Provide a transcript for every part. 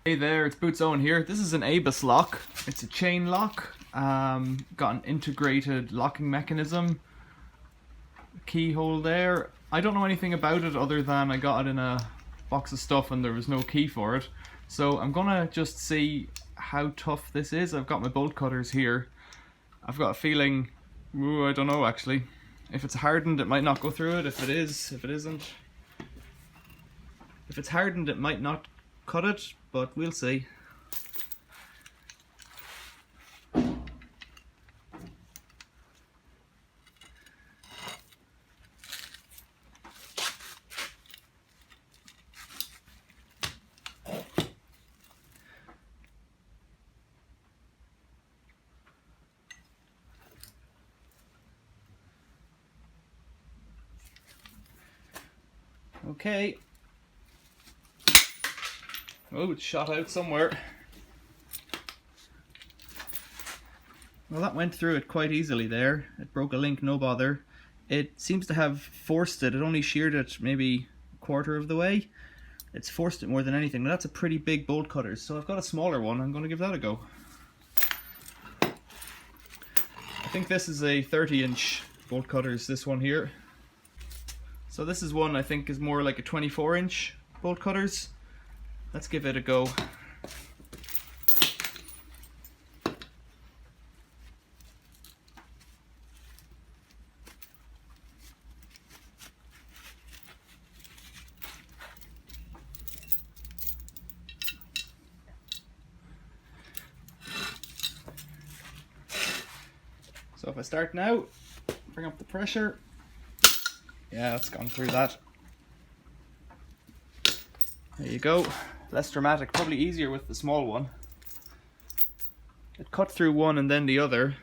Hey there, it's Boots Owen here. This is an ABUS lock. It's a chain lock. Got an integrated locking mechanism. Keyhole there. I don't know anything about it other than I got it in a box of stuff and there was no key for it. So I'm gonna just see how tough this is. I've got my bolt cutters here. I've got a feeling, I don't know actually. If it's hardened, it might not go through it. If it is, if it isn't. If it's hardened, it might not cut it, but we'll see. Okay. Oh, it's shot out somewhere. Well, that went through it quite easily there. It broke a link, no bother. It seems to have forced it. It only sheared it maybe a quarter of the way. It's forced it more than anything. But that's a pretty big bolt cutter. So I've got a smaller one. I'm going to give that a go. I think this is a 30-inch bolt cutters, this one here. So this is one I think is more like a 24-inch bolt cutters. Let's give it a go. So if I start now, bring up the pressure. Yeah, it's gone through that. There you go. Less dramatic, probably easier with the small one. It cut through one and then the other.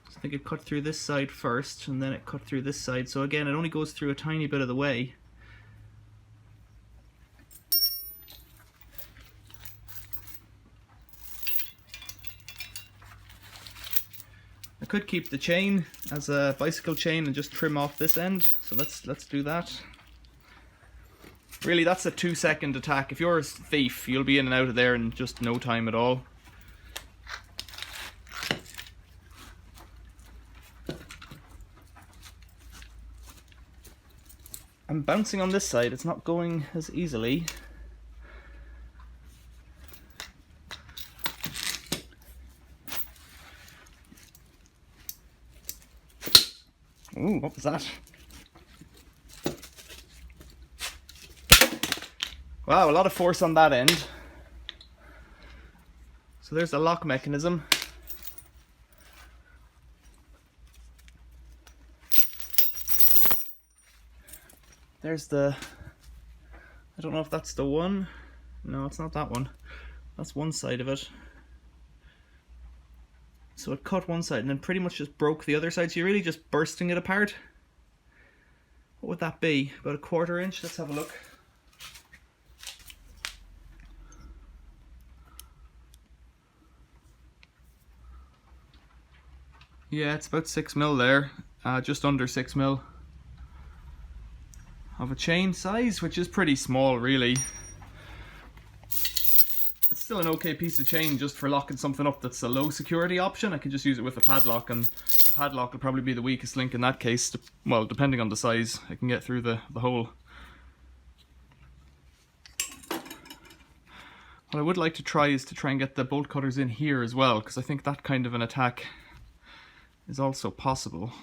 So I think it cut through this side first and then it cut through this side. So again, it only goes through a tiny bit of the way. I could keep the chain as a bicycle chain and just trim off this end, so let's do that. Really, that's a 2-second attack. If you're a thief, you'll be in and out of there in just no time at all. I'm bouncing on this side, it's not going as easily. Ooh, what was that? Wow, a lot of force on that end. So there's the lock mechanism. There's the... I don't know if that's the one. No, it's not that one. That's one side of it. So it cut one side and then pretty much just broke the other side. So you're really just bursting it apart. What would that be? About a 1/4 inch? Let's have a look. Yeah, it's about 6 mil there. Just under 6 mil of a chain size, which is pretty small really. Still an okay piece of chain just for locking something up that's a low security option. I could just use it with a padlock, and the padlock will probably be the weakest link in that case. Well, depending on the size, I can get through the hole. What I would like to try is to try and get the bolt cutters in here as well, because I think that kind of an attack is also possible.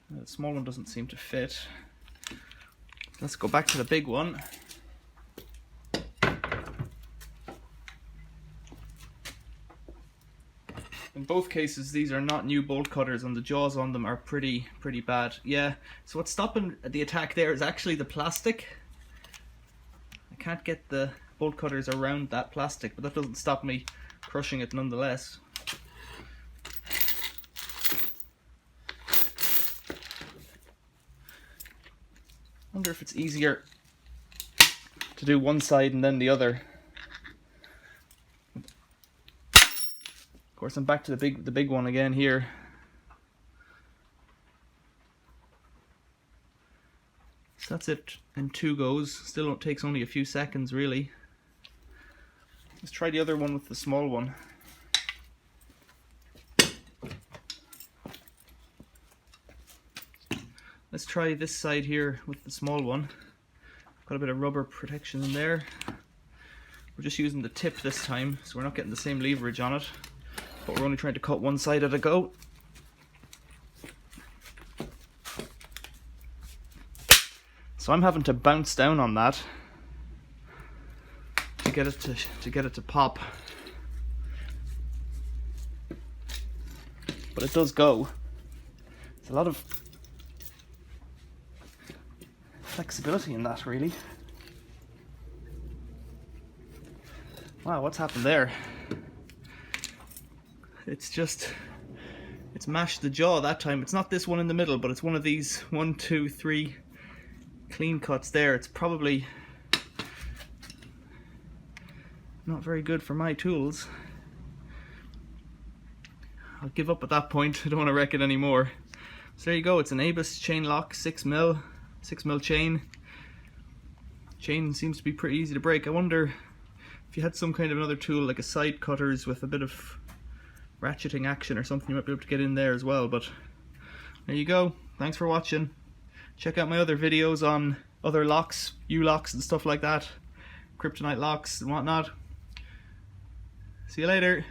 The small one doesn't seem to fit. Let's go back to the big one. In both cases, these are not new bolt cutters and the jaws on them are pretty bad. Yeah, so what's stopping the attack there is actually the plastic. I can't get the bolt cutters around that plastic, but that doesn't stop me crushing it nonetheless. I wonder if it's easier to do one side and then the other. Of course, I'm back to the big one again here. So that's it in 2 goes. Still takes only a few seconds really. Let's try the other one with the small one. Let's try this side here with the small one. Got a bit of rubber protection in there. We're just using the tip this time, so we're not getting the same leverage on it, but we're only trying to cut one side at a go. So I'm having to bounce down on that to get it to pop. But it does go. There's a lot of flexibility in that, really. Wow, what's happened there? It's mashed the jaw that time. It's not this one in the middle, but it's one of these 1, 2, 3 clean cuts there. It's probably not very good for my tools. I'll give up at that point. I don't want to wreck it anymore. So there you go. It's an ABUS chain lock, 6mm chain. Chain seems to be pretty easy to break. I wonder if you had some kind of another tool like a side cutters with a bit of ratcheting action or something, you might be able to get in there as well. But there you go. Thanks for watching. Check out my other videos on other locks, U-locks and stuff like that, kryptonite locks and whatnot. See you later.